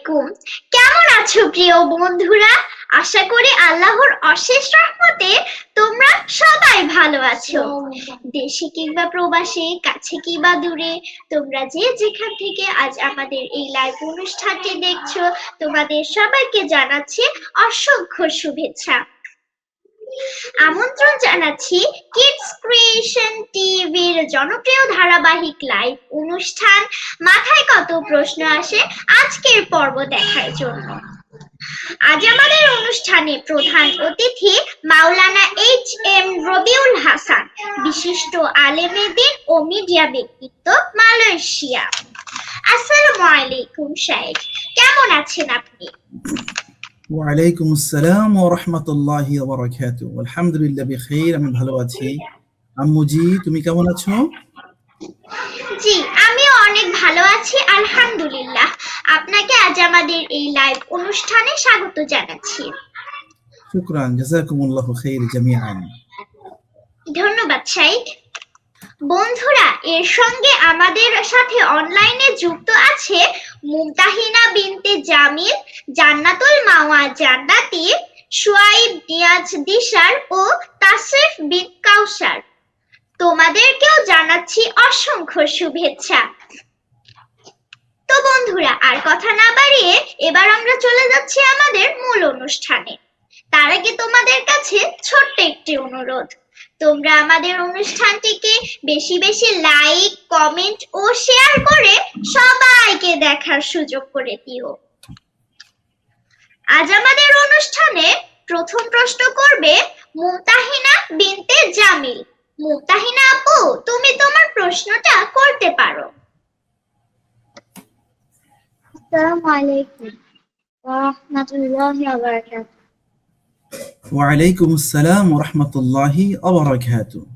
আলাইকুম। কেমন আছো প্রিয় বন্ধুরা? আশা করি আল্লাহর অশেষ রহমতে তোমরা সবাই ভালো আছো। দেশে কিংবা প্রবাসে, কাছে কিংবা দূরে, তোমরা যে যেখান থেকে আজ আমাদের এই লাইভ অনুষ্ঠানটি দেখছো, তোমাদের সবাইকে জানাচ্ছি অসংখ্য শুভেচ্ছা। আমন্ত্রণ জানাচ্ছি কিডস ক্রিয়েশন টিভির জনপ্রিয় ধারাবাহিক লাইভ অনুষ্ঠান মাথায় কত প্রশ্ন আসে আজকের পর্ব দেখার জন্য। আজ আমাদের অনুষ্ঠানে প্রধান অতিথি মাওলানা এইচ.এম. রবিউল হাসান, বিশিষ্ট আলেমে দ্বীন ও মিডিয়া ব্যক্তিত্ব, মালয়েশিয়া। আসসালামু আলাইকুম শাইখ, কেমন আছেন আপনি? ওয়ালাইকুম আসসালাম ওয়া রাহমাতুল্লাহি ওয়া বারাকাতুহু। আলহামদুলিল্লাহ বিখাইর, আমি ভালো আছি। আম্মুজি, তুমি কেমন আছো? জি, আমিও অনেক ভালো আছি আলহামদুলিল্লাহ। আপনাকে আজ আমাদের এই লাইভ অনুষ্ঠানে স্বাগত জানাচ্ছি। শুকরান, জাযাকুমুল্লাহু খাইর জামিআন। ধন্যবাদ শাইখ। বন্ধুরা, এর সঙ্গে আমাদের সাথে অনলাইনে যুক্ত আছে মুমতাহিনা বিনতে জামিল, জান্নাতুল মাওয়া জান্নাতি, শুআইব নিয়াজ দিশার ও তাসরিফ বিন কাউসার। তোমাদেরকেও জানাচ্ছি অসংখ্য শুভেচ্ছা। তো বন্ধুরা, আর কথা না বাড়িয়ে এবার আমরা চলে যাচ্ছি আমাদের মূল অনুষ্ঠানে। তার আগে তোমাদের কাছে ছোট্ট একটি অনুরোধ, তোমরা আমাদের অনুষ্ঠানটিকে বেশি বেশি লাইক, কমেন্ট ও শেয়ার করে সবাইকে দেখার সুযোগ করে দিও। আজ আমাদের অনুষ্ঠানে প্রথম প্রশ্ন করবে মুমতাহিনা বিনতে জামিল। মুমতাহিনা আপু, তুমি তোমার প্রশ্নটা করতে পারো। আসসালামু আলাইকুম ওয়া রাহমাতুল্লাহি ওয়া বারাকাতুহু। ওয়ালাইকুম আসসালাম ওয়া রাহমাতুল্লাহি ওয়া বারাকাতুহু।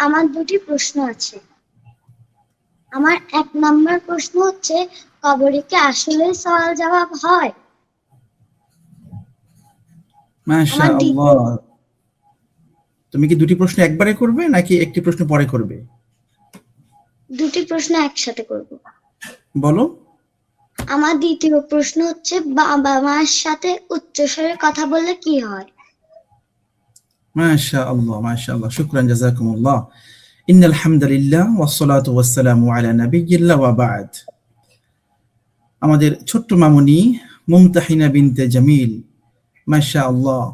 আমার দুটি প্রশ্ন আছে। আমার এক নম্বর প্রশ্ন হচ্ছে, কবরে কি আসলে সওয়াল জবাব হয়? মাশাআল্লাহ। তুমি কি দুটি প্রশ্ন একবারে করবে নাকি একটি প্রশ্ন পরে করবে? দুটি প্রশ্ন একসাথে করব। বলো। আমার দ্বিতীয় প্রশ্ন হচ্ছে, বাবা মার সাথে উচ্চস্বরে কথা বললে কি হয়? মাশাআল্লাহ মাশাআল্লাহ, শুকরান, জাযাকুমুল্লাহ। ইন্নাল হামদুলিল্লাহ ওয়াস সালাতু ওয়াস সালামু আলা নাবিয়্যিল্লাহ ওয়া বা'দ। আমাদের ছোট্ট মামুনি মুমতাহিনা বিনতে জামিল, মাশাআল্লাহ,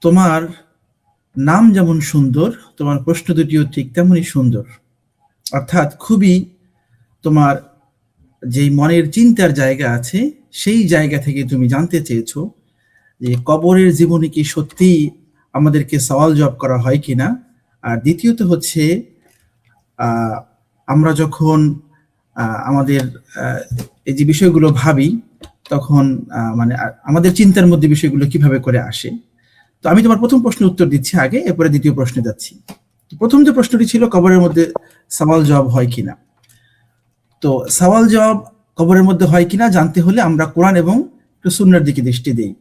তোমার নাম যেমন সুন্দর, তোমার প্রশ্ন দুটিও ঠিক তেমনই সুন্দর। অর্থাৎ খুবই তোমার যেই মনের চিন্তার জায়গা আছে সেই জায়গা থেকে তুমি জানতে চেয়েছো যে কবরের জীবনে কি সত্যি আমাদেরকে সওয়াল জবাব করা হয় কিনা। আর দ্বিতীয়ত হচ্ছে আমরা যখন আমাদের এই যে বিষয়গুলো ভাবি তখন মানে আমাদের চিন্তার মধ্যে বিষয়গুলো কিভাবে করে আসে। তো আমি তোমার প্রথম প্রশ্নের উত্তর দিচ্ছি আগে, এরপরে দ্বিতীয় প্রশ্নে যাচ্ছি। প্রথম যে প্রশ্নটি ছিল কবরের মধ্যে সওয়াল জবাব হয় কিনা, তো সওয়াল জবাব কবরের মধ্যে হয় কিনা জানতে হলে আমরা কোরআন এবং সুন্নাহর দিকে দৃষ্টি দেই।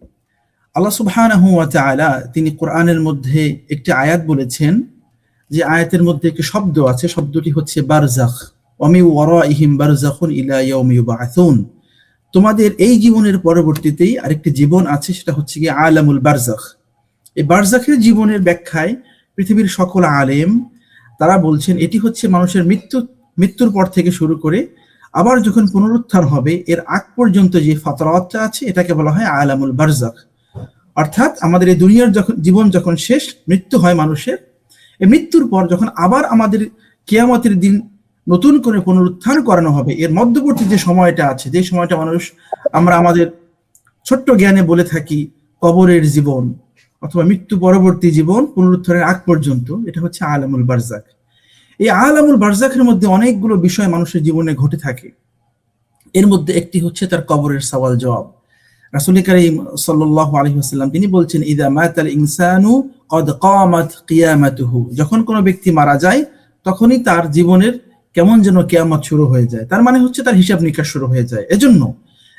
আল্লাহ সুবহানাহু ওয়া তাআলা তিনি কোরআনের মধ্যে একটি আয়াত বলেছেন, যে আয়াতের মধ্যে একটি শব্দ আছে, শব্দটি হচ্ছে বারযাখ। ওয়া মিন ওয়ারাইহিম বারযাখুন ইলা ইয়াউমি ইউবআসুন। তোমাদের এই জীবনের পরবর্তীতেই আরেকটি জীবন আছে, সেটা হচ্ছে কি আলামুল বারযাখ। এই বারযাখের জীবনের ব্যাখ্যায় পৃথিবীর সকল আলেম তারা বলছেন এটি হচ্ছে মানুষের মৃত্যুর পর থেকে শুরু করে আবার যখন পুনরুত্থান হবে এর আগ পর্যন্ত যে ফাতরাতটা আছে এটাকে বলা হয় আলামুল বারযাখ। অর্থাৎ আমাদের এই দুনিয়ার জীবন যখন শেষ, মৃত্যু হয় মানুষের, এই মৃত্যুর পর যখন আবার আমাদের কিয়ামতের দিন নতুন করে পুনরুত্থান করানো হবে, এর মধ্যবর্তী যে সময়টা আছে, যে সময়টা আমরা আমাদের ছোট্ট জ্ঞানে বলে থাকি কবরের জীবন অথবা মৃত্যু পরবর্তী জীবন, পুনরুত্থানের আগ পর্যন্ত, এটা হচ্ছে আলামুল বারযাখ। এই আলামুল বারযাখের মধ্যে অনেকগুলো বিষয় মানুষের জীবনে ঘটে থাকে। এর মধ্যে একটি হচ্ছে তার কবরের সওয়াল জবাব। রাসূল কারীম সাল্লাল্লাহু আলাইহি ওয়াসাল্লাম তিনি বলছেন, ইযা মাতাল ইনসানু ক্বাদ কামাত কিয়ামাতুহু। যখন কোনো ব্যক্তি মারা যায় তখনই তার জীবনের কেমন যেন কিয়ামত শুরু হয়ে যায়, তার মানে হচ্ছে তার হিসাব নিকাশ শুরু হয়ে যায়। এজন্য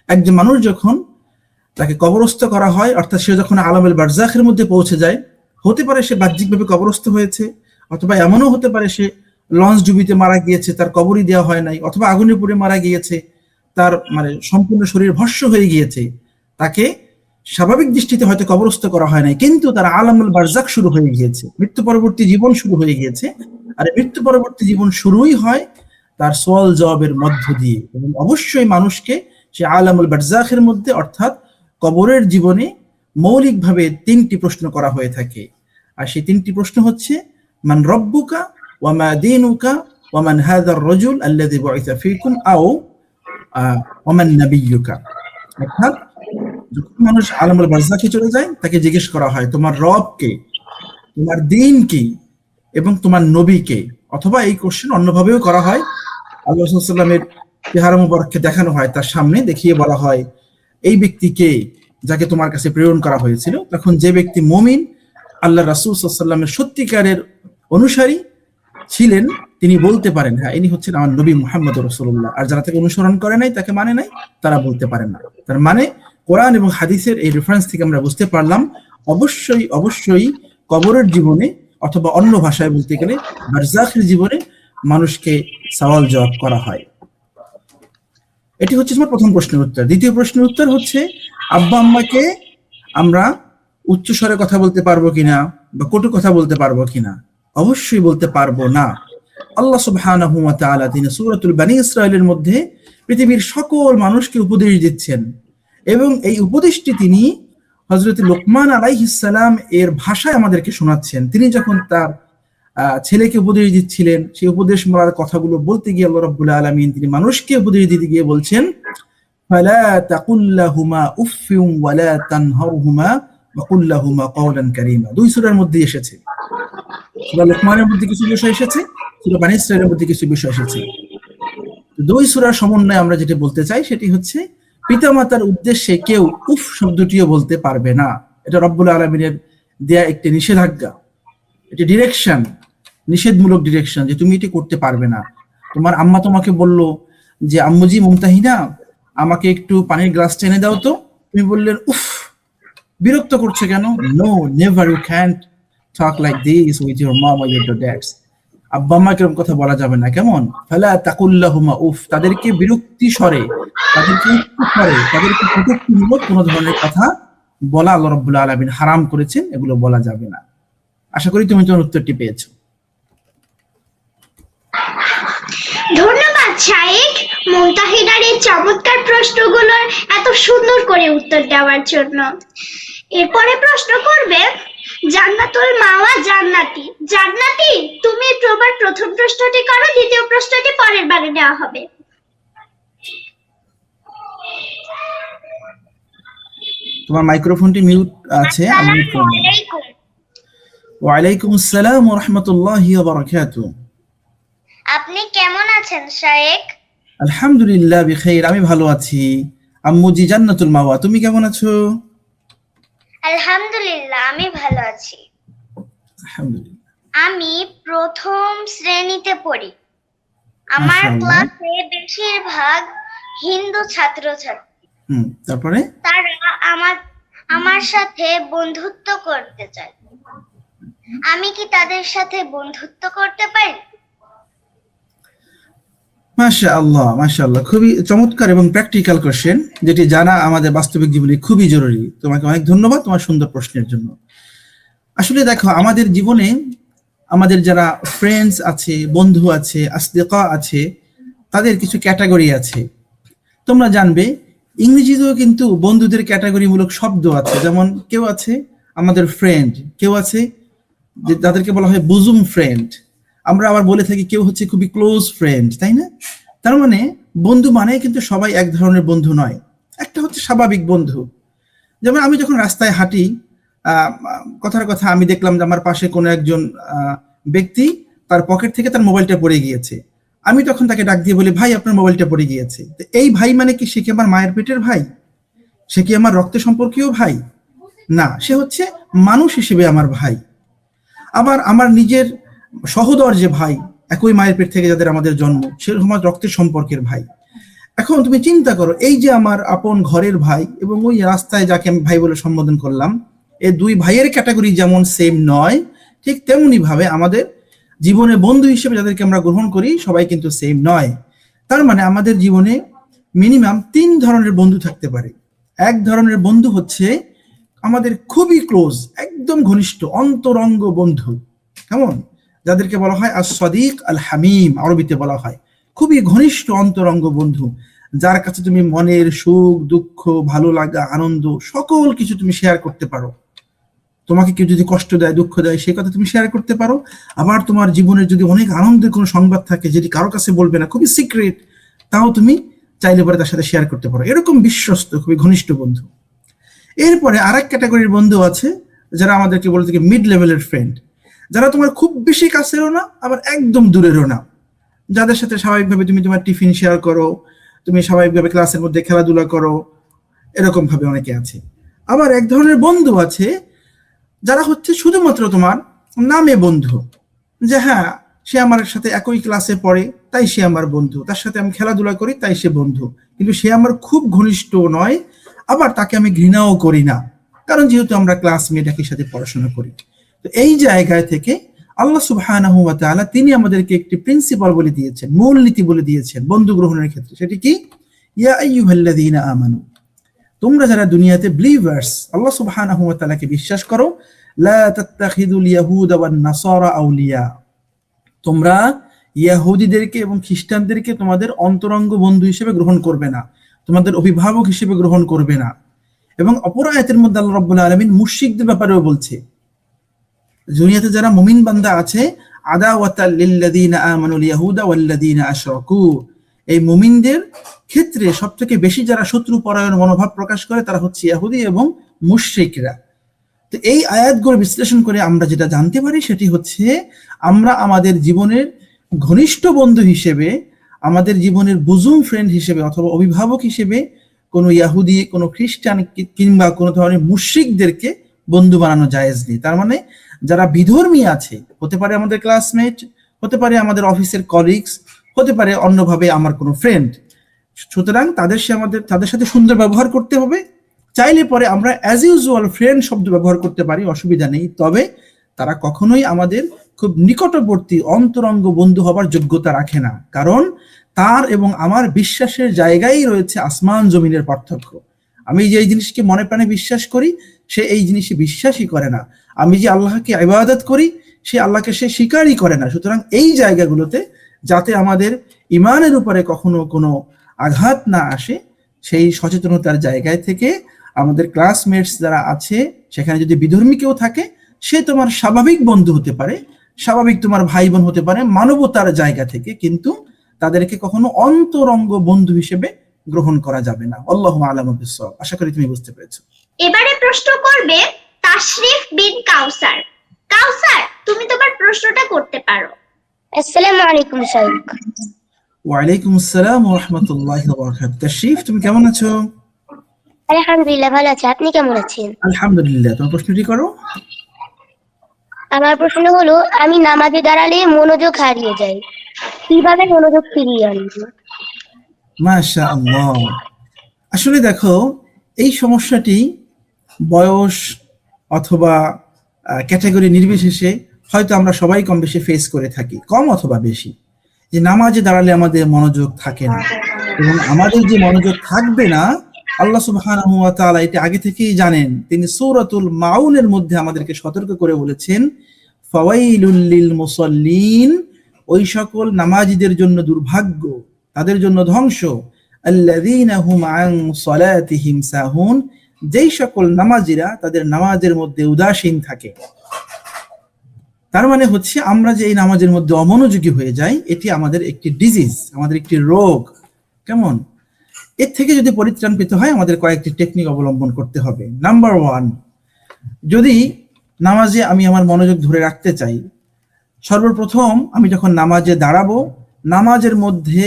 একজন মানুষ যখন তাকে কবরস্থ করা হয়, অর্থাৎ সে যখন আলামুল বারযাখের মধ্যে পৌঁছে যায়, হতে পারে সে বাহ্যিকভাবে কবরস্থ হয়েছে, অথবা এমনও হতে পারে সে লঞ্চ ডুবিতে মারা গিয়েছে, তার কবরই দেওয়া হয় নাই, অথবা আগুনে পুড়ে মারা গিয়েছে, তার মানে সম্পূর্ণ শরীর ভস্ম হয়ে গিয়েছে, তাকে স্বাভাবিক দৃষ্টিতে হয়তো কবরস্থ করা হয় নাই, কিন্তু তার আলামুল বারজাক শুরু হয়ে গিয়েছে, মৃত্যু পরবর্তী জীবন শুরু হয়ে গিয়েছে। আর মৃত্যু পরবর্তী জীবন শুরুই হয় তার সওয়াল জবাবের মধ্য দিয়ে। এবং অবশ্যই মানুষকে সে আলামুল বারজাখের মধ্যে, অর্থাৎ কবরের জীবনে মৌলিকভাবে 3টি প্রশ্ন করা হয়ে থাকে। আর সেই 3টি প্রশ্ন হচ্ছে, মান রব্বুকা ওয়া মা দীনুকা ওয়া মান হাযার রাজুল আল্লাযী বুইসা ফীকুম আও ওয়া মান নাবিয়্যুকা। অর্থাৎ যখন মানুষ আলামুল বারজাখে চলে যায়, তাকে জিজ্ঞেস করা হয় তোমার রব কে, তোমার দ্বীন কি, এবং তোমার নবী কে। অথবা এই কোশ্চেন অন্যভাবেও করা হয়, আল্লাহ রাসূল সাল্লাল্লাহু আলাইহি ওয়াসাল্লামের চেহারা মুবারককে দেখানো হয়, তার সামনে দেখিয়ে বলা হয় এই ব্যক্তি কে, যাকে তোমার কাছে প্রেরণ করা হয়েছিল। তখন যে ব্যক্তি মুমিন, আল্লাহ রাসূল সাল্লাল্লাহু আলাইহি ওয়াসাল্লামের সত্যিকারের অনুসারী ছিলেন, তিনি বলতে পারেন হ্যাঁ ইনি হচ্ছেন আমার নবী মুহাম্মদ রাসূলুল্লাহ। আর যারা তাকে অনুসরণ করে নাই, তাকে মানে নাই, তারা বলতে পারেন না। তার মানে কোরআন এবং হাদিসের এই রেফারেন্স থেকে আমরা বুঝতে পারলাম অবশ্যই অবশ্যই কবরের জীবনে, অথবা অন্য ভাষায় বলতে গেলে বারজাখের জীবনে মানুষকে সওয়াল জবাব করা হয়। এটি হচ্ছে তোমার প্রথম প্রশ্নের উত্তর। দ্বিতীয় প্রশ্নের উত্তর হচ্ছে, আব্বা আম্মাকে আমরা উচ্চ স্বরে কথা বলতে পারবো কিনা, বা কটু কথা বলতে পারবো কিনা? অবশ্যই বলতে পারবো না। আল্লাহ সুবহানাহু ওয়া তাআলা তিনি সূরাতুল বনী ইসরাঈলের মধ্যে পৃথিবীর সকল মানুষকে উপদেশ দিচ্ছেন, এবং এই উপদেশটি তিনি হযরত লোকমান আলাইহিস সালাম এর ভাষায় আমাদেরকে শোনাচ্ছেন। তিনি যখন তার ছেলেকে উপদেশ দিচ্ছিলেন, সেই উপদেশ মালার কথাগুলো বলতে গিয়ে আল্লাহ রাব্বুল আলামিন তিনি মানুষকে উপদেশ দিতে গিয়ে বলছেন, ফালা তাকুল লাহুমা উফফিন ওয়ালা তানহারহুমা ওয়া কুল লাহুমা কওলান কারীমা। দুই সূরার মধ্যে এসেছে, সূরা লোকমানের মধ্যে কিছু বিষয় এসেছে, সূরা বনী ইসরাঈলের মধ্যে কিছু বিষয় এসেছে। দুই সূরার সমন্বয়ে আমরা যেটা বলতে চাই সেটি হচ্ছে, পিতামাতার উদ্দেশ্যে কেউ উফ শব্দটিও বলতে পারবে না। এটা রব্বুল আলামিনের দেয়া একটি নিষেধাজ্ঞা, এটি ডিরেকশন, নিষেধমূলক ডিরেকশন, যে তুমি এটি করতে পারবে না। তোমার আম্মা তোমাকে বলল যে আম্মুজি মুমতাহিনা আমাকে একটু পানির গ্লাসটা এনে দাও তো, তুমি বললেন উফ, বিরক্ত করছে কেন? No, never, you can't talk like this with your mom or your dads. আব্বা আম্মাকে এরকম কথা বলা যাবে না। কেমন? ফালা তাকুল লাহুমা উফ, তাদেরকে বিরক্তি স্বরে, তাদেরকে উক্ত স্বরে, তাদেরকে কটূক্তিমূলক কোনো ধরনের কথা বলা আল্লাহ রাব্বুল আলামিন হারাম করেছেন, এগুলো বলা যাবে না। আশা করি তুমি তোমার উত্তরটি পেয়েছো। ধন্যবাদ শাইখ, মুমতাহিনার এই চমৎকার প্রশ্নগুলোর এত সুন্দর করে উত্তর দেওয়ার জন্য। এরপরে প্রশ্ন করবে জান্নাতুল মাওয়া জান্নাতি। জান্নাতি, তুমি তোমার প্রথম প্রশ্নটি করো, দ্বিতীয় প্রশ্নটি পরের বারে নেওয়া হবে। তোমার মাইক্রোফোনটি মিউট আছে, আমি ওয়া আলাইকুম আসসালাম ওয়া রাহমাতুল্লাহি ওয়া বারাকাতুহু। আপনি কেমন আছেন শাইখ? আলহামদুলিল্লাহ বিখাইর, আমি ভালো আছি। আম্মুজি জান্নাতুল মাওয়া, তুমি কেমন আছো? আলহামদুলিল্লাহ, আমি ভালো আছি। আলহামদুলিল্লাহ। আমি প্রথম শ্রেণীতে পড়ি। আমার মাশাআল্লাহ। ক্লাসে বেশিরভাগ হিন্দু ছাত্রছাত্রী। তারপরে তারা আমার সাথে বন্ধুত্ব করতে চায়। আমি কি তাদের সাথে বন্ধুত্ব করতে পারি? মাশাআল্লাহ, মাশাআল্লাহ, খুবই চমৎকার এবং প্র্যাকটিক্যাল কোশ্চেন, যেটি জানা আমাদের বাস্তবিক জীবনে খুবই জরুরি। তোমাকে অনেক ধন্যবাদ তোমার সুন্দর প্রশ্নের জন্য। আসলে দেখো, আমাদের জীবনে আমাদের যারা ফ্রেন্ডস আছে, বন্ধু আছে, আসদিকা আছে, তাদের কিছু ক্যাটাগরি আছে। তোমরা জানবে ইংরেজিতেও কিন্তু বন্ধুদের ক্যাটাগরিমূলক শব্দ আছে। যেমন কেউ আছে আমাদের ফ্রেন্ড, কেউ আছে যে তাদেরকে বলা হয় বুজুম ফ্রেন্ড। আমরা আবার বলে থাকি কেউ হচ্ছে খুবই ক্লোজ ফ্রেন্ড, তাই না? তার মানে বন্ধু মানে কিন্তু সবাই এক ধরনের বন্ধু নয়। একটা হচ্ছে স্বাভাবিক বন্ধু। যেমন আমি যখন রাস্তায় হাঁটি, কথার কথা আমি দেখলাম যে আমার পাশে কোনো একজন ব্যক্তি, তার পকেট থেকে তার মোবাইলটা পড়ে গিয়েছে। আমি তখন তাকে ডাক দিয়ে বলি, ভাই আপনার মোবাইলটা পড়ে গিয়েছে। তো এই ভাই মানে কি সে কি আমার মায়ের পেটের ভাই? সে কি আমার রক্ত সম্পর্কীয় ভাই? না, সে হচ্ছে মানুষ হিসেবে আমার ভাই। আবার আমার নিজের সহোদর যে ভাই, একই মায়ের পেট থেকে যাদের আমাদের জন্ম, সেরকম আমার রক্তের সম্পর্কের ভাই। এখন তুমি চিন্তা করো, এই যে আমার আপন ঘরের ভাই এবং ওই রাস্তায় যাকে আমি ভাই বলে সম্বোধন করলাম, এই দুই ভাইয়ের ক্যাটাগরি যেমন সেম নয়, ঠিক তেমনি ভাবে আমাদের জীবনে বন্ধু হিসেবে যাদেরকে আমরা গ্রহণ করি সবাই কিন্তু সেম নয়। তার মানে আমাদের জীবনে মিনিমাম 3 ধরনের বন্ধু থাকতে পারে। এক ধরনের বন্ধু হচ্ছে আমাদের খুবই ক্লোজ, একদম ঘনিষ্ঠ অন্তরঙ্গ বন্ধু, কেমন, যাদেরকে বলা হয় as-sadiq al-hamim, আরবিতে বলা হয় খুবই ঘনিষ্ঠ অন্তরঙ্গ বন্ধু, যার কাছে তুমি মনের সুখ দুঃখ ভালো লাগা আনন্দ সকল কিছু তুমি শেয়ার করতে পারো। তোমাকে কেউ যদি কষ্ট দেয় দুঃখ দেয় সেই কথা তুমি শেয়ার করতে পারো। আবার তোমার জীবনের যদি অনেক আনন্দের কোনো সংবাদ থাকে যেটি কারো কাছে বলবে না, খুবই সিক্রেট, তাও তুমি চাইলে পরে তার সাথে শেয়ার করতে পারো। এরকম বিশ্বস্ত খুবই ঘনিষ্ঠ বন্ধু। এরপরে আরেক ক্যাটাগরির বন্ধু আছে যারা আমাদেরকে বলে থাকে মিড লেভেলের ফ্রেন্ড, যারা তোমার খুব বেশি কাছেরও না আবার একদম দূরেরও না, যাদের সাথে স্বাভাবিকভাবে তুমি তোমার টিফিন শেয়ার করো, তুমি স্বাভাবিকভাবে ক্লাসের মধ্যে খেলাধুলা করো, এরকম ভাবে অনেকে আছে। আবার এক ধরনের বন্ধু আছে যারা হচ্ছে শুধুমাত্র তোমার নামে বন্ধু, যে হ্যাঁ সে আমার সাথে একই ক্লাসে পড়ে তাই সে আমার বন্ধু, তার সাথে আমি খেলাধুলা করি তাই সে বন্ধু, কিন্তু সে আমার খুব ঘনিষ্ঠ নয়, আবার তাকে আমি ঘৃণাও করি না, কারণ যেহেতু আমরা ক্লাসমেট একই সাথে পড়াশোনা করি। তো এই জায়গায় থেকে আল্লাহ সুবহানাহু ওয়া তাআলা তিনি আমাদেরকে একটি প্রিন্সিপাল বলে দিয়েছেন, মূলনীতি বলে দিয়েছেন বন্ধু গ্রহণের ক্ষেত্রে। সেটি কি? ইয়া আইয়ুহাল্লাযীনা আমানু, তোমরা যারা দুনিয়াতে বিলিভার্স, আল্লাহ সুবহানাহু ওয়া তাআলাকে বিশ্বাস করো, লা তাত্তাখিদুল ইয়াহুদা ওয়ান নাসারা আউলিয়া, তোমরা ইহুদিদেরকে এবং খ্রিস্টানদেরকে তোমাদের অন্তরঙ্গ বন্ধু হিসেবে গ্রহণ করবে না, তোমাদের অভিভাবক হিসেবে গ্রহণ করবে না। এবং অপর আয়াতের মধ্যে আল্লাহ রাব্বুল আলামিন মুশরিকদের ব্যাপারেও বলছে, দুনিয়াতে যারা মুমিন বান্দা আছে, আদাওয়াতাল লিল্লাযীনা আমানুল ইয়াহুদা ওয়াল্লাযীনা আশরাকু, এই মুমিনদের ক্ষেত্রে সবথেকে বেশি যারা শত্রু পরায়ণ মনোভাব প্রকাশ করে তারা হচ্ছে ইহুদি এবং মুশরিকরা। তো এই আয়াতগুলো বিশ্লেষণ করে আমরা যেটা জানতে পারি সেটি হচ্ছে আমরা আমাদের জীবনের ঘনিষ্ঠ বন্ধু হিসেবে, আমাদের জীবনের বুজুম ফ্রেন্ড হিসেবে অথবা অভিভাবক হিসেবে কোনো ইহুদি, কোনো খ্রিস্টান কিংবা কোনো ধরনের মুশরিকদেরকে বন্ধু বানানো জায়েজ নেই। তার মানে যারা বিধর্মী আছে, হতে পারে আমাদের ক্লাসমেট, হতে পারে আমাদের অফিসের কলিগস, হতে পারে অন্যভাবে আমার কোনো ফ্রেন্ড, সুতরাং তাদের সাথে সুন্দর ব্যবহার করতে হবে। চাইলে পরে আমরা অ্যাজ ইউজুয়াল ফ্রেন্ড শব্দ ব্যবহার করতে পারি, অসুবিধা নেই, তবে তারা কখনোই আমাদের খুব নিকটবর্তী অন্তরঙ্গ বন্ধু হবার যোগ্যতা রাখে না, কারণ তার এবং আমার বিশ্বাসের জায়গায় রয়েছে আসমান জমিনের পার্থক্য। আমি যে এই জিনিসকে মনে প্রাণে বিশ্বাস করি সে এই জিনিসে বিশ্বাসই করে না, আমি যে আল্লাহকে ইবাদত করি সে আল্লাহকে সে স্বীকারই করে না। সুতরাং এই জায়গাগুলোতে যাতে আমাদের ইমানের উপরে কখনো কোনো আঘাত না আসে, সেই সচেতনতার জায়গায় থেকে আমাদের ক্লাসমেটস যারা আছে সেখানে যদি বিধর্মী কেউ থাকে, সে তোমার স্বাভাবিক বন্ধু হতে পারে, স্বাভাবিক তোমার ভাই বোন হতে পারে মানবতার জায়গা থেকে, কিন্তু তাদেরকে কখনো অন্তরঙ্গ বন্ধু হিসেবে গ্রহণ করা যাবে না। আল্লাহু আ'লামু বিস-সাওয়াব। আশা করি তুমি বুঝতে পেরেছো। এবারে প্রশ্ন করবে তাশরিফ বিন কাউসার। কাউসার, তুমি তোমার প্রশ্নটা করতে পারো। আসসালামু আলাইকুম শাইখ। ওয়ালাইকুম আসসালাম ওয়া রাহমাতুল্লাহি ওয়া বারাকাতুহু। তাশরিফ, তুমি কেমন আছো? আলহামদুলিল্লাহ ভালো আছি, আপনি কেমন আছেন? আলহামদুলিল্লাহ। তোমার প্রশ্নটি করো। আমার প্রশ্ন হলো, আমি নামাজে দাঁড়ালে মনোযোগ হারিয়ে যাই, কিভাবে মনোযোগ ফিরিয়ে আনবো? মাশাআল্লাহ। আসলে দেখো, এই সমস্যাটি বয়স অথবা ক্যাটাগরি নির্বিশেষে হয়তো আমরা সবাই কম বেশি ফেস করে থাকি, কম অথবা বেশি, যে নামাজে দাঁড়ালে আমাদের মনোযোগ থাকে না, এবং আমাদের যে মনোযোগ থাকবে না আল্লাহ সুবহানাহু ওয়া তাআলা এটা আগে থেকেই জানেন। তিনি সূরাতুল মাউনের মধ্যে আমাদেরকে সতর্ক করে বলেছেন, ফাওয়াইলুল লিল মুসাল্লিন, ওই সকল নামাজীদের জন্য দুর্ভাগ্য, তাদের জন্য ধ্বংস, আল্লাযীনা হুম আন সালাতিহিম সাহুন, যেই সকল নামাজীরা তাদের নামাজের মধ্যে উদাসীন থাকে। তার মানে হচ্ছে আমরা যে এই নামাজের মধ্যে অমনোযোগী হয়ে যাই, এটি আমাদের একটি ডিজিজ, আমাদের একটি রোগ। কেমন? এর থেকে যদি পরিত্রাণ পেতে হয় আমাদের কয়েকটি টেকনিক অবলম্বন করতে হবে। নাম্বার 1, যদি নামাজে আমি আমার মনোযোগ ধরে রাখতে চাই, সর্বপ্রথম আমি যখন নামাজে দাঁড়াবো, নামাজের মধ্যে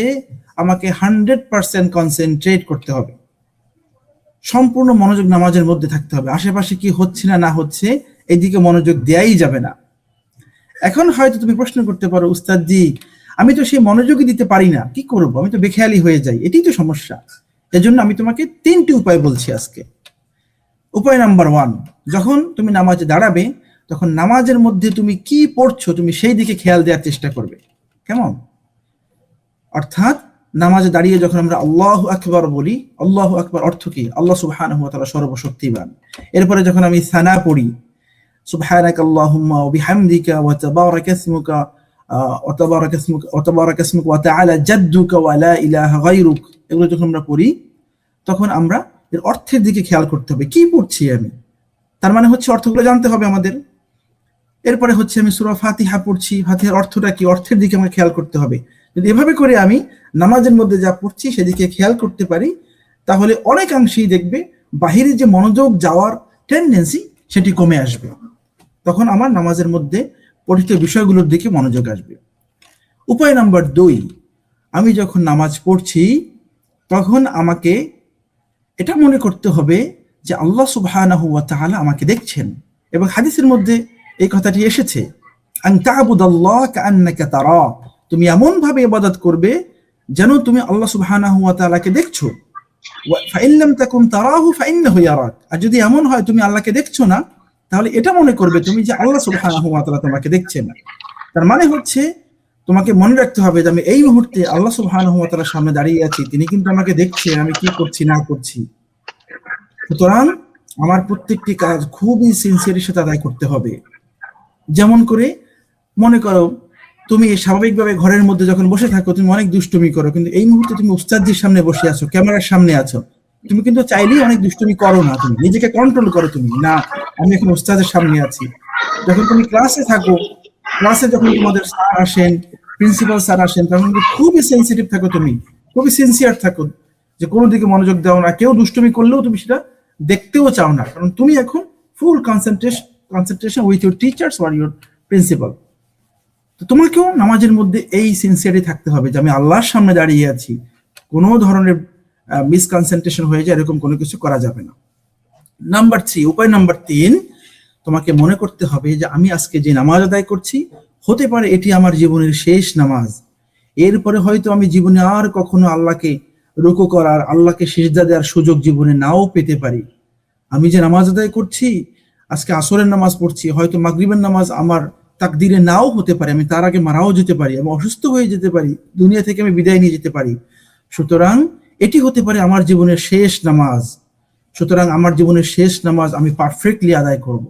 আমাকে 100% কনসেন্ট্রেট করতে হবে, সম্পূর্ণ মনোযোগ নামাজের মধ্যে থাকতে হবে। আশেপাশে কি হচ্ছে না হচ্ছে এইদিকে মনোযোগ দেয়াই যাবে না। এখন হয়তো তুমি প্রশ্ন করতে পারো, উস্তাদ জি আমি তো সেই মনোযোগই দিতে পারি না, কি করব, আমি তো বেখেয়ালি হয়ে যাই, এটাই তো সমস্যা। এজন্য আমি তোমাকে 3টি উপায় বলছি আজকে। উপায় নাম্বার 1, যখন তুমি নামাজে দাঁড়াবে তখন নামাজের মধ্যে তুমি কি পড়ছো তুমি সেই দিকে খেয়াল দেওয়ার চেষ্টা করবে। কেমন? অর্থাৎ নামাজে দাঁড়িয়ে যখন আমরা আল্লাহু আকবার বলি, আল্লাহু আকবার অর্থ কি? আল্লাহ সুবহানাহু ওয়া তাআলা সর্বশক্তিমান। এরপরে যখন আমি সানা পড়ি, সুবহানাকাল্লাহুম্মা ওয়া বিহামদিকা ওয়া তাবারাকা ইসমুকা ওয়া তাবারাকা ইসমুকা ওয়া তাআলা জাদ্দুকা ওয়া লা ইলাহা গায়রুক, এগুলো যখন আমরা পড়ি তখন আমরা এর অর্থের দিকে খেয়াল করতে হবে, কি পড়ছি আমি, তার মানে হচ্ছে অর্থগুলো জানতে হবে আমাদের। এরপরে হচ্ছে আমি সূরা ফাতিহা পড়ছি, ফাতিহার অর্থটা কি, অর্থের দিকে আমাকে খেয়াল করতে হবে। যদি এভাবে করে আমি নামাজের মধ্যে যা পড়ছি সেদিকে খেয়াল করতে পারি, তাহলে অনেকাংশেই দেখবে বাহিরে যে মনোযোগ যাওয়ার টেন্ডেন্সি সেটি কমে আসবে। তখন আমার নামাজের মধ্যে পঠিত বিষয়গুলোর দিকে মনোযোগ আসবে। উপায় নাম্বার 2, আমি যখন নামাজ পড়ছি তখন আমাকে এটা মনে করতে হবে যে আল্লাহ সুবহানাহু ওয়া তাআলা আমাকে দেখছেন, এবং হাদিসের মধ্যে এই কথাটি এসেছে, আন তা'বুদাল্লাহ কাআন্নাকা তারা, তুমি এমন ভাবে ইবাদত করবে যেন তুমি আল্লাহ সুবহানাহু ওয়া তাআলাকে দেখছো। ফাইন লাম তাকুন তারাহু ফাইন্নাহু ইয়ারাক, আর যদি এমন হয় তুমি আল্লাহকে দেখছো না, তাহলে এটা মনে করবে তুমি যে আল্লাহ সুবহানাহু ওয়া তাআলা তোমাকে দেখছেন না। তার মানে হচ্ছে তোমাকে মনে রাখতে হবে যে আমি এই মুহূর্তে আল্লাহ সুবহানাহু ওয়া তাআলার সামনে দাঁড়িয়ে আছি, তিনি কিন্তু আমাকে দেখছেন আমি কি করছি না করছি। সুতরাং আমার প্রত্যেকটি কাজ খুবই সিনসিয়ারির সাথে আদায় করতে হবে। যেমন করে মনে করো তুমি স্বাভাবিকভাবে ঘরের মধ্যে যখন বসে থাকো তুমি অনেক দুষ্টুমি করো, কিন্তু এই মুহূর্তে তুমি উস্তাদজির সামনে বসে আছো, ক্যামেরার সামনে আছো, তুমি কিন্তু চাইলেই অনেক দুষ্টুমি করো না, তুমি নিজেকে কন্ট্রোল করো, তুমি না আমি এখন উস্তাদের সামনে আছি। যখন তুমি ক্লাসে থাকো, ক্লাসে যখন তোমাদের স্যার আসেন, প্রিন্সিপাল স্যার আসেন, তখন কিন্তু খুবই সেন্সিটিভ থাকো, তুমি খুবই সিনসিয়ার থাকো, যে কোনো দিকে মনোযোগ দাও না, কেউ দুষ্টুমি করলেও তুমি সেটা দেখতেও চাও না, কারণ তুমি এখন ফুল concentration with your teachers or your principal. তো তোমাকেও নামাজের মধ্যে এই সিনসিয়ারিটি থাকতে হবে যে আমি আল্লাহর সামনে দাঁড়িয়ে আছি, কোনো ধরনের মিসকনসেন্ট্রেশন হয়ে যায় এরকম কোনো কিছু করা যাবে না। নাম্বার 3, উপায় নাম্বার 3, তোমাকে মনে করতে হবে যে আমি আজকে যে নামাজ আদায় করছি হতে পারে এটি আমার জীবনের শেষ নামাজ, এরপরে হয়তো আমি জীবনে আর কখনো আল্লাহকে রুকু করার, আল্লাহকে সিজদা দেওয়ার সুযোগ জীবনে নাও পেতে পারি। আমি যে নামাজ আদায় করছি, আজকে আসরের নামাজ পড়ছি, হয়তো মাগরিবের নামাজ আমার তাকদিরে নাও হতে পারে, আমি তার আগে মারাও যেতে পারি, আমি অসুস্থ হয়ে যেতে পারি, দুনিয়া থেকে আমি বিদায় নিয়ে যেতে পারি। সুতরাং এটি হতে পারে আমার জীবনের শেষ নামাজ, সুতরাং আমার জীবনের শেষ নামাজ আমি পারফেক্টলি আদায় করব।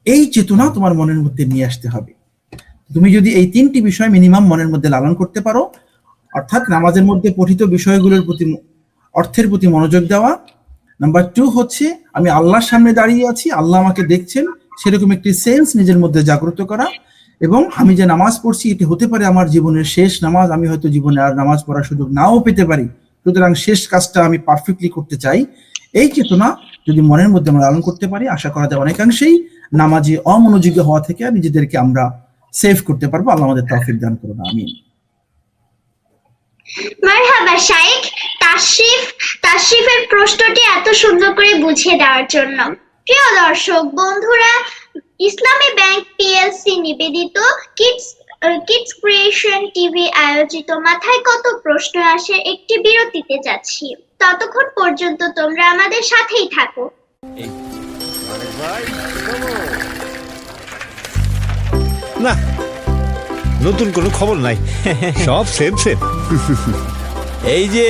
এই চেতনা তোমার মনের মধ্যে নিয়ে আসতে হবে। তুমি যদি এই 3টি বিষয় মিনিমাম মনের মধ্যে লালন করতে পারো, অর্থাৎ নামাজের মধ্যে পঠিত বিষয়গুলোর প্রতি অর্থের প্রতি মনোযোগ দেওয়া, নাম্বার 2 হচ্ছে আমি আল্লাহর সামনে দাঁড়িয়ে আছি, আল্লাহ আমাকে দেখছেন, সেরকম একটি সেন্স নিজের মধ্যে জাগ্রত করা, এবং আমি যে নামাজ পড়ছি এটি হতে পারে আমার জীবনের শেষ নামাজ, আমি হয়তো জীবনে আর নামাজ পড়ার সুযোগ নাও পেতে পারি, সুতরাং শেষ কাজটা আমি পারফেক্টলি করতে চাই। এই চেতনা যদি মনের মধ্যে আমরা লালন করতে পারি, আশা করা যায় অনেকাংশেই নামাজে অমনোযোগী হওয়া থেকে নিজেদেরকে আমরা সেভ করতে পারবো। আল্লাহ আমাদের তৌফিক দান করুন, আমিন। মারহাবা শাইখ, তাশরিফের প্রশ্নটি এত সুন্দর করে বুঝিয়ে দেওয়ার জন্য। প্রিয় দর্শক বন্ধুরা, ইসলামী ব্যাংক পিএলসি নিবেদিত কিডস ক্রিয়েশন টিভি আয়োজিত মাথায় কত প্রশ্ন আসে একটি বিরতিতে যাচ্ছি, ততক্ষণ পর্যন্ত তোমরা আমাদের সাথেই থাকো। না, নতুন কোনো খবর নাই, সব সেম সেম। এই যে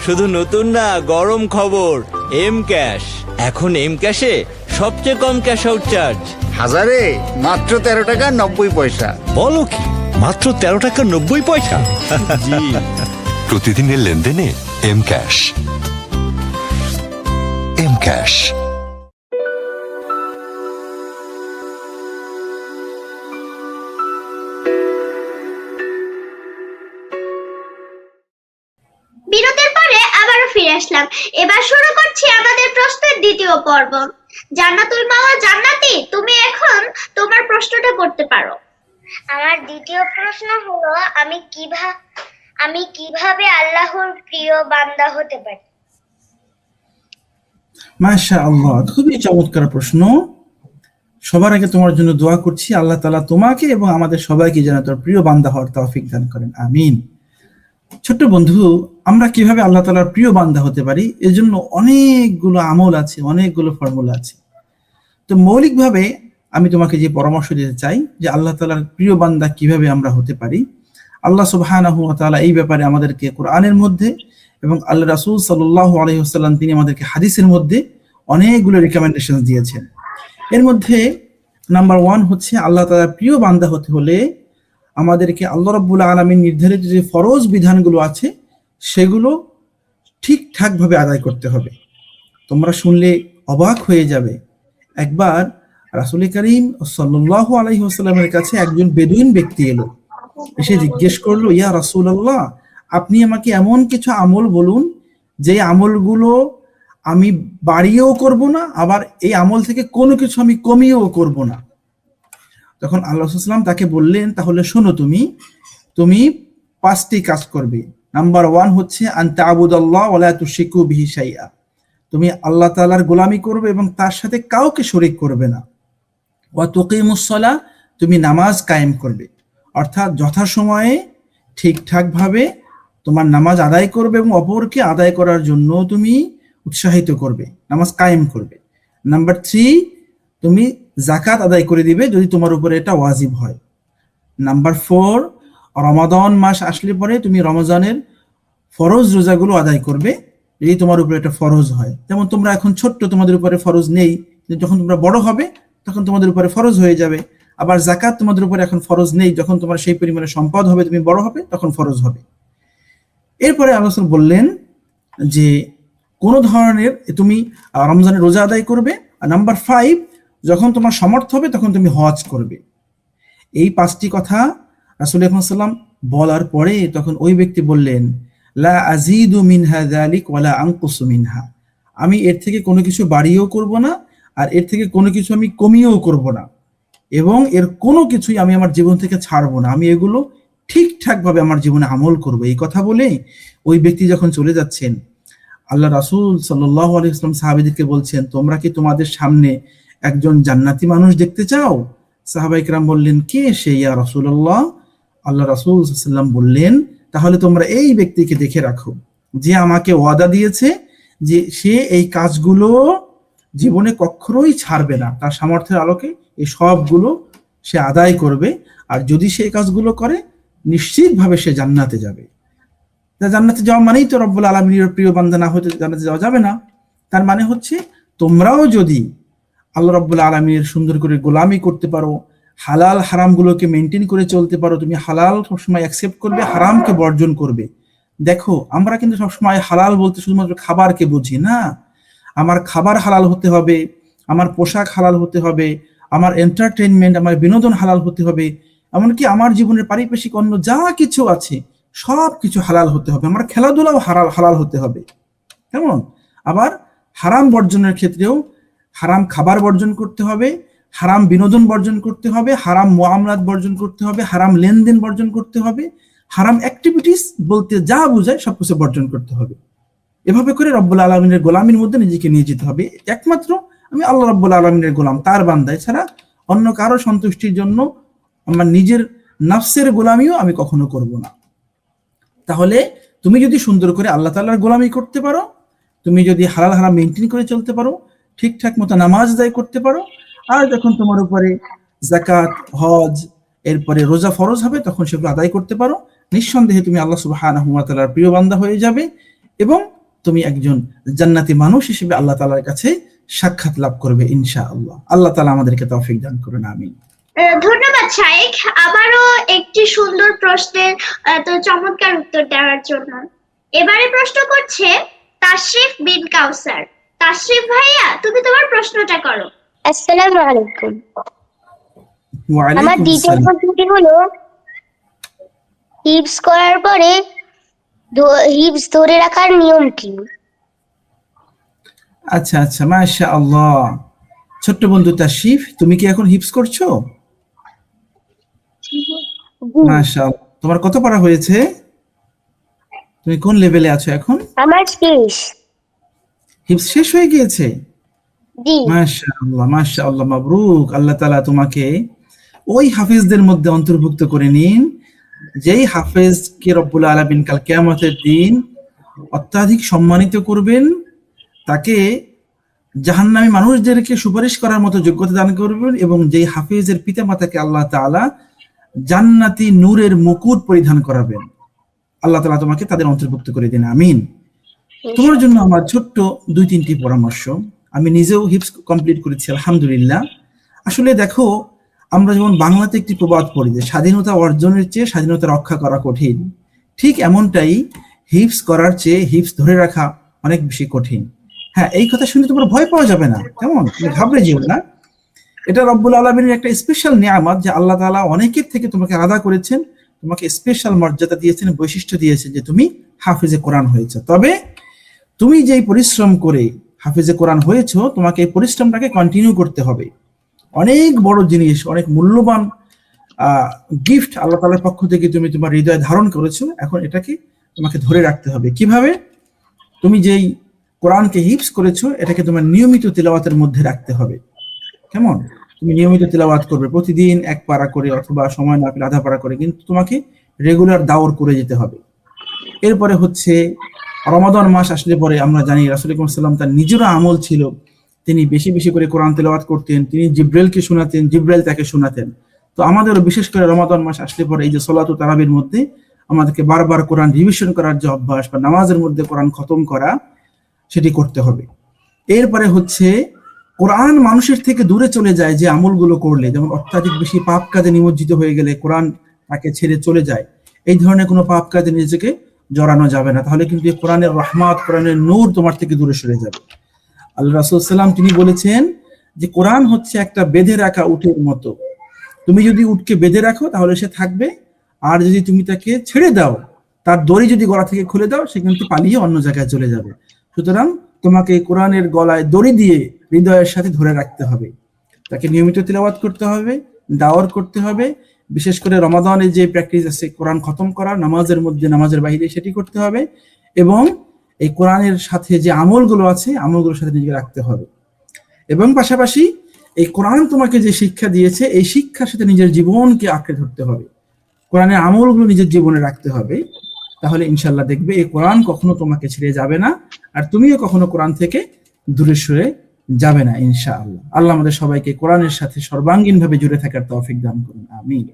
শুধু নতুন না, গরম খবর, এম ক্যাশ। এখন এম ক্যাশে সবচেয়ে কম ক্যাশ আউট চার্জ। হাজারে মাত্র 13 টাকা 90 পয়সা। বলো কি, মাত্র 13 টাকা 90 পয়সা? জি, প্রতিদিনের লেনদেনে এম ক্যাশ। M cash. বিরতির পরে আবারও ফিরে আসলাম। এবার শুরু করছি আমাদের প্রশ্নের দ্বিতীয় পর্ব। জান্নাতুল মাওয়া জান্নাতি, তুমি এখন তোমার প্রশ্নটা করতে পারো। আমার দ্বিতীয় প্রশ্ন হলো আমি কিভাবে আল্লাহর প্রিয় বান্দা হতে পারি? মাশাআল্লাহ, খুবই চমৎকার প্রশ্ন। সবার আগে তোমার জন্য দোয়া করছি, আল্লাহ তাআলা তোমাকে এবং আমাদের সবাইকে যেন তার প্রিয় বান্দা হওয়ার তৌফিক দান করেন, আমিন। ছোট্ট বন্ধু, আমরা কিভাবে আল্লাহ তাআলার প্রিয় বান্দা হতে পারি এর জন্য অনেকগুলো আমল আছে, অনেকগুলো ফর্মুলা আছে। তো মৌলিকভাবে আমি তোমাকে যে পরামর্শ দিতে চাই যে আল্লাহ তাআলার প্রিয় বান্দা কিভাবে আমরা হতে পারি। আল্লাহ সুবহানাহু ওয়া তাআলা এই ব্যাপারে আমাদেরকে কোরআনের মধ্যে এবং আল্লাহ রাসূল সাল্লাল্লাহু আলাইহি ওয়াসাল্লাম তিনি আমাদেরকে হাদিসের মধ্যে অনেকগুলো রিকমেন্ডেশন দিয়েছেন। এর মধ্যে নাম্বার 1 হচ্ছে আল্লাহ তাআলার প্রিয় বান্দা হতে হলে আমাদেরকে আল্লাহ রাব্বুল আলামিন নির্ধারিত যে ফরজ বিধানগুলো আছে সেগুলো ঠিকঠাক ভাবে আদায় করতে হবে। তোমরা শুনলে অবাক হয়ে যাবে, একবার রাসূল করিম সাল্লাল্লাহু আলাইহি ওয়াসাল্লামের কাছে একজন বেদুইন ব্যক্তি এলো, এসে জিজ্ঞেস করলো, ইয়া রাসূলুল্লাহ, আপনি আমাকে এমন কিছু আমল বলুন যে আমলগুলো আমি বাড়িয়েও করব না, আবার এই আমল থেকে কোনো কিছু আমি কমিয়েও করব না। তখন আল্লাহ রাসূল সাল্লাল্লাহু আলাইহি ওয়াসাল্লাম তাকে বললেন, তাহলে শোনো, তুমি 5টি কাজ করবে। নাম্বার 1 হচ্ছে আন তা'বুদাল্লাহ ওয়া লা তুশরিকু বিহি শাইআ, তুমি আল্লাহ তাআলার গোলামি করবে এবং তার সাথে কাউকে শরীক করবে না। ওয়া তুকিমুস সালাহ, তুমি নামাজ কায়েম করবে, অর্থাৎ যথাসময়ে ঠিকঠাক ভাবে তোমার নামাজ আদায় করবে এবং অপরকে আদায় করার জন্য তুমি উৎসাহিত করবে, নামাজ কায়েম করবে। নাম্বার 3, তুমি যাকাত আদায় করে দিবে যদি তোমার উপরে এটা ওয়াজিব হয়। নাম্বার 4, রমাদান মাস আসলে পরে তুমি রমজানের ফরজ রোজাগুলো আদায় করবে যদি তোমার উপরে এটা ফরজ হয়। যেমন তোমরা এখন ছোট্ট, তোমাদের উপরে ফরজ নেই, যখন তোমরা বড় হবে তখন তোমাদের উপরে ফরজ হয়ে যাবে। আবার যাকাত তোমাদের উপরে এখন ফরজ নেই, যখন তোমার সেই পরিমাণে সম্পদ হবে, তুমি বড় হবে, তখন ফরজ হবে। এরপরে আল্লাহ রাসূল বললেন যে কোন ধরনের তুমি রমজানের রোজা আদায় করবে। আর নাম্বার 5, যখন তোমার সামর্থ্য হবে তখন তুমি হজ করবে। এই 5টি কথা রাসূল সাল্লাল্লাহু আলাইহি ওয়াসাল্লাম বলার পরে তখন ওই ব্যক্তি বললেন, লা আযীদু মিনহা যালিক ওয়া লা আনকুসু মিনহা, আমি এর থেকে কোনো কিছু বাড়িয়েও করব না আর এর থেকে কোনো কিছু আমি কমিয়েও করব না, এবং এর কোনো কিছুই আমি আমার জীবন থেকে ছাড়বো না, আমি এগুলো ঠিকঠাক ভাবে আমার জীবনে আমল করব। এই কথা বলে ওই ব্যক্তি যখন চলে যাচ্ছেন, আল্লাহ রাসূল সাল্লাল্লাহু আলাইহি ওয়াসাল্লাম সাহাবীদেরকে বলছেন, তোমরা কি তোমাদের সামনে একজন জান্নাতি মানুষ দেখতে চাও? সাহাবায়ে কেরাম বললেন, কে সে ইয়া রাসূলুল্লাহ? আল্লাহ রাসূল সাল্লাল্লাহু আলাইহি ওয়াসাল্লাম বললেন, তাহলে তোমরা এই ব্যক্তিকে দেখে রাখো যে আমাকে ওয়াদা দিয়েছে যে সে এই কাজগুলো জীবনে কখনোই ছাড়বে না, তার সামর্থ্যের আলোকে এই সবগুলো সে আদায় করবে, আর যদি সে এই কাজগুলো করে নিশ্চিতভাবে সে জান্নাতে যাবে। জান্নাতে যাওয়া মানেই তো রব্বুল আলামিনের প্রিয় বান্দা না হতে জান্নাতে যাওয়া যাবে না। তার মানে হচ্ছে তোমরাও যদি আল্লাহ রব্বুল আলামিনের সুন্দর করে গোলামি করতে পারো, হালাল হারামগুলোকে মেনটেন করে চলতে পারো, তুমি হালাল সবসময় অ্যাকসেপ্ট করবে, হারামকে বর্জন করবে। দেখো, আমরা কিন্তু সবসময় হালাল বলতে শুধুমাত্র খাবারকে বুঝি না। আমার খাবার হালাল হতে হবে, আমার পোশাক হালাল হতে হবে, আমার এন্টারটেইনমেন্ট, আমার বিনোদন হালাল হতে হবে, এমনকি আমার জীবনের পারিপার্শ্বিক অন্য যা কিছু আছে সব কিছু হালাল হতে হবে। আমার খেলাধুলাও হালাল হতে হবে। কেমন? আবার হারাম বর্জনের ক্ষেত্রেও হারাম খাবার বর্জন করতে হবে, হারাম বিনোদন বর্জন করতে হবে, হারাম মুআমালাত বর্জন করতে হবে, হারাম লেনদেন বর্জন করতে হবে, হারাম অ্যাক্টিভিটিস বলতে যা বোঝায় সবকিছু বর্জন করতে হবে। এভাবে করে রব্বুল আলামিনের গোলামির মধ্যে নিজেকে নিয়ে যেতে হবে। একমাত্র আমি আল্লাহ রব্বুল আলামিনের গোলাম, তার বান্দা, এছাড়া অন্য কারো সন্তুষ্টির জন্য আমার নিজের নফসের গোলামিও আমি কখনো করব না। তাহলে তুমি যদি সুন্দর করে আল্লাহ তাআলার গোলামি করতে পারো, তুমি যদি হালাল হারাম মেনটেন করে চলতে পারো, ঠিকঠাক মতো নামাজ আদায় করতে পারো, আর যখন তোমার উপরে যাকাত, হজ, এরপরে রোজা ফরজ হবে তখন সেগুলো আদায় করতে পারো, নিঃসন্দেহে তুমি আল্লাহ সুবহানাহু ওয়া তাআলার প্রিয় বান্দা হয়ে যাবে এবং তুমি একজন জান্নাতি মানুষ হিসেবে আল্লাহ তাআলার কাছে সাক্ষাৎ লাভ করবে ইনশাআল্লাহ। আল্লাহ তাআলা আমাদেরকে তৌফিক দান করুন, আমিন। ধন্যবাদ শাইখ, আবারও একটি সুন্দর প্রশ্নের তো চমৎকার উত্তর দেওয়ার জন্য। এবারে প্রশ্ন করছে তাশরিফ বিন কাউসার। তাশরিফ ভাইয়া, তুমি তোমার প্রশ্নটা করো। আসসালামু আলাইকুম। ওয়া আমার আলাইকুম দ্বিতীয় আসসালাম। প্রশ্নটি হলো, হিপস করার পরে হিপস ধরে রাখার নিয়ম কি? আচ্ছা আচ্ছা, মাশাআল্লাহ। ছোট্ট বন্ধু তাশরিফ, তুমি কি এখন হিপস করছো? মাশাআল্লাহ। তোমার কত পড়া হয়েছে? তুমি কোন লেভেলে আছো এখন? আমার শেষ। হিপস শেষ হয়ে গিয়েছে? জি। মাশাআল্লাহ মাশাআল্লাহ, মাবরুক। আল্লাহ তাআলা তোমাকে ওই হাফেজদের মধ্যে অন্তর্ভুক্ত করে নিন যেই হাফেজকে রব্বুল আলামিন কাল কিয়ামতের দিন অত্যাধিক সম্মানিত করবেন, তাকে জাহান্নামী মানুষদেরকে সুপারিশ করার মতো যোগ্যতা দান করবেন, এবং যেই হাফেজের পিতামাতাকে আল্লাহ তাআলা জান্নাতি নূরের মুকুট পরিধান করাবেন। আল্লাহ তাআলা তোমাকে তাদের অন্তর্ভুক্ত করে দিন, আমিন। তোমার জন্য আমার ছোট্ট 2-3টি পরামর্শ। আমি নিজেও হিফজ কমপ্লিট করেছি আলহামদুলিল্লাহ। আসলে দেখো, আমরা যেমন বাংলাতে একটি প্রবাদ পড়ি যে স্বাধীনতা অর্জনের চেয়ে স্বাধীনতা রক্ষা করা কঠিন, ঠিক এমনটাই হিফজ করার চেয়ে হিফজ ধরে রাখা অনেক বেশি কঠিন। হ্যাঁ, এই কথা শুনে তোমার ভয় পাওয়া যাবে না, কেমন, তুমি ঘাবড়ে যেও না। এটা রব্বুল আলামিনের একটা স্পেশাল নিয়ামত যে আল্লাহ তাআলা অনেকের থেকে তোমাকে আলাদা করেছেন, তোমাকে স্পেশাল মর্যাদা দিয়েছেন, বৈশিষ্ট্য দিয়েছেন যে তুমি হাফেজে কোরআন হয়েছে। তবে তুমি যেই পরিশ্রম করে হাফেজে কোরআন হয়েছো, তোমাকে এই পরিশ্রমটাকে কন্টিনিউ করতে হবে। অনেক বড় জিনিস, অনেক মূল্যবান গিফট আল্লাহ তাআলার পক্ষ থেকে তুমি তোমার হৃদয়ে ধারণ করেছো, এখন এটাকে তোমাকে ধরে রাখতে হবে। কিভাবে? তুমি যেই কোরআনকে হিফজ করেছো, এটাকে তোমার নিয়মিত তিলাওয়াতের মধ্যে রাখতে হবে। কেমন? তুমি নিয়মিত তিলাওয়াত করবে, প্রতিদিন 1 পারা করে, অথবা সময় না পেলে আধা পারা করে, কিন্তু তোমাকে রেগুলার দাওর করে যেতে হবে। এরপরে হচ্ছে রমাদান মাস আসলে পরে আমরা জানি রাসূল সাল্লাল্লাহু আলাইহি ওয়াসাল্লাম তার নিজেরও আমল ছিল, তিনি বেশি বেশি করে কোরআন তেলাওয়াত করতেন, তিনি জিব্রাইলকে শোনাতেন, জিব্রাইল তাকে শোনাতেন। তো আমাদেরও বিশেষ করে রমাদান মাস আসলে পরে এই যে সলাত ও তারাবির মধ্যে আমাদেরকে বারবার কোরআন রিভিশন করার যে অভ্যাস, বা নামাজের মধ্যে কোরআন খতম করা, সেটি করতে হবে। এরপরে হচ্ছে কোরআন মানুষের থেকে দূরে চলে যায় যে আমলগুলো করলে, যেমন অত্যাধিক বেশি পাপ কাজে নিমজ্জিত হয়ে গেলে কোরআন তাকে ছেড়ে চলে যায়। এই ধরনের কোনো পাপ কাজে নিজেকে জড়ানো যাবে না, তাহলে কিন্তু কোরআনের রহমত, কোরআনের নূর তোমার থেকে দূরে সরে যাবে। আল্লাহ রাসূল সাল্লাল্লাহু আলাইহি ওয়াসাল্লাম তিনি বলেছেন যে কোরআন হচ্ছে একটা বেঁধে রাখা উটের মতো। তুমি যদি উটকে বেঁধে রাখো তাহলে সে থাকবে, আর যদি তুমি তাকে ছেড়ে দাও, তার দড়ি যদি গলা থেকে খুলে দাও, সে কিন্তু পালিয়ে অন্য জায়গায় চলে যাবে। সুতরাং তোমাকে কোরআনের গলায় দড়ি দিয়ে হৃদয়ের সাথে ধরে রাখতে হবে, তাকে নিয়মিত তিলাওয়াত করতে হবে, দাওয়ার করতে হবে। বিশেষ করে রমাদানে যে প্র্যাকটিস আছে কোরআন খতম করা, নামাজের মধ্যে, নামাজের বাইরে, সেটি করতে হবে। এবং এই কোরআনের সাথে যে আমলগুলো আছে, আমলগুলোর সাথে নিজেকে রাখতে হবে। এবং পাশাপাশি এই কোরআন তোমাকে যে শিক্ষা দিয়েছে, এই শিক্ষার সাথে নিজের জীবনকে আঁকড়ে ধরতে হবে, কোরআনের আমলগুলো নিজের জীবনে রাখতে হবে। তাহলে ইনশাল্লাহ দেখবে এই কোরআন কখনো তোমাকে ছেড়ে যাবে না, আর তুমিও কখনো কোরআন থেকে দূরে সরে যাবে না ইনশাআল্লাহ। আল্লাহ আমাদের সবাইকে কোরআনের সাথে সর্বাঙ্গীনভাবে জুড়ে থাকার তৌফিক দান করুন, আমিন।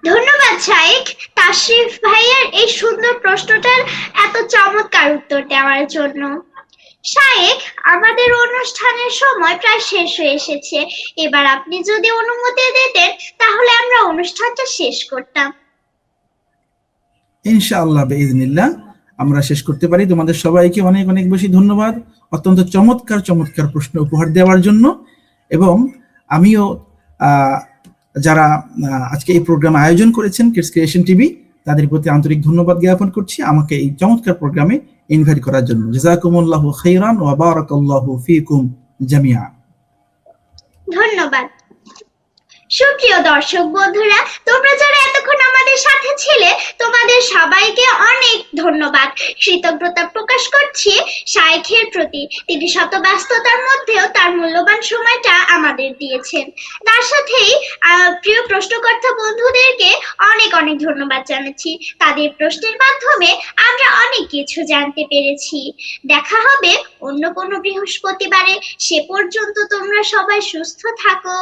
ধন্যবাদ শাইখ তাশরিফ ভাইয়ের এই সুন্দর প্রশ্নটার এত চমৎকার উত্তর দেওয়ার জন্য। শাইখ, আমাদের অনুষ্ঠানের সময় প্রায় শেষ হয়ে এসেছে। এবার আপনি যদি অনুমতি দিতেন তাহলে আমরা অনুষ্ঠানটা শেষ করতাম। ইনশাআল্লাহ বিইজনিল্লাহ আমরা শেষ করতে পারি। তোমাদের সবাইকে অনেক অনেক বেশি ধন্যবাদ অত্যন্ত চমৎকার চমৎকার প্রশ্ন উপহার দেওয়ার জন্য। এবং আমিও যারা আজকে এই প্রোগ্রাম আয়োজন করেছেন কিডস ক্রিয়েশন টিভি, তাদের প্রতি আন্তরিক ধন্যবাদ জ্ঞাপন করছি আমাকে এই চমৎকার প্রোগ্রামে ইনভাইট করার জন্য। জাযাকুমুল্লাহু খাইরান ওয়া বারাকাল্লাহু ফীকুম জামিআ। ধন্যবাদ। সুপ্রিয় দর্শক বন্ধুরা, তোমরা যারা এতক্ষণ আমাদের সাথে ছিলে, তোমাদের সবাইকে অনেক ধন্যবাদ। কৃতজ্ঞতা প্রকাশ করছি শাইখের প্রতি, তিনি শত ব্যস্ততার মধ্যেও তার মূল্যবান সময়টা আমাদের দিয়েছেন। তার সাথেই প্রিয় প্রশ্নকর্তা বন্ধুদেরকে অনেক অনেক ধন্যবাদ জানাচ্ছি, তাদের প্রশ্নের মাধ্যমে আমরা অনেক কিছু জানতে পেরেছি। দেখা হবে অন্য কোনো বৃহস্পতিবারে। সে পর্যন্ত তোমরা সবাই সুস্থ থাকো,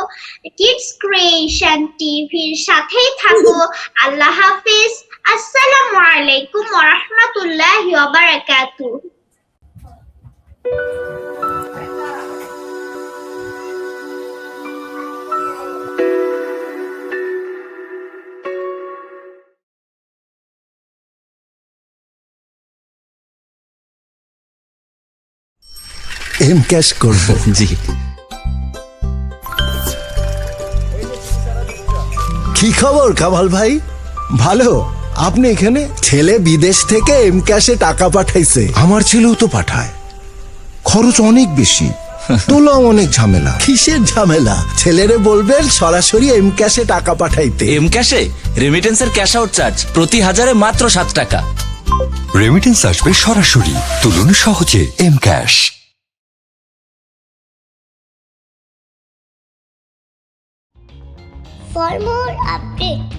কিডস ক্রিয়েশন টিভির সাথেই থাকো। আল্লাহ হাফেজ। আসসালামু আলাইকুম ওয়া রাহমাতুল্লাহি ওয়া বারাকাতুহু। এম ক্যাশ করব। জি, কি খবর কামাল ভাই? ভালো। আপনি এখানে? ছেলে বিদেশ থেকে এম ক্যাশে টাকা পাঠাইছে। আমার ছেলেও তো পাঠায়, খরচ অনেক বেশি, তোলাও অনেক ঝামেলা। কিসের ঝামেলা? ছেলেরে বলবেন সরাসরি এম ক্যাশে টাকা পাঠাইতে। এম ক্যাশে রেমিটেন্সের ক্যাশ আউট চার্জ প্রতি 1000-এ মাত্র 7 টাকা। রেমিটেন্স আসবে সরাসরি, তুলুন সহজে mCash. For more updates,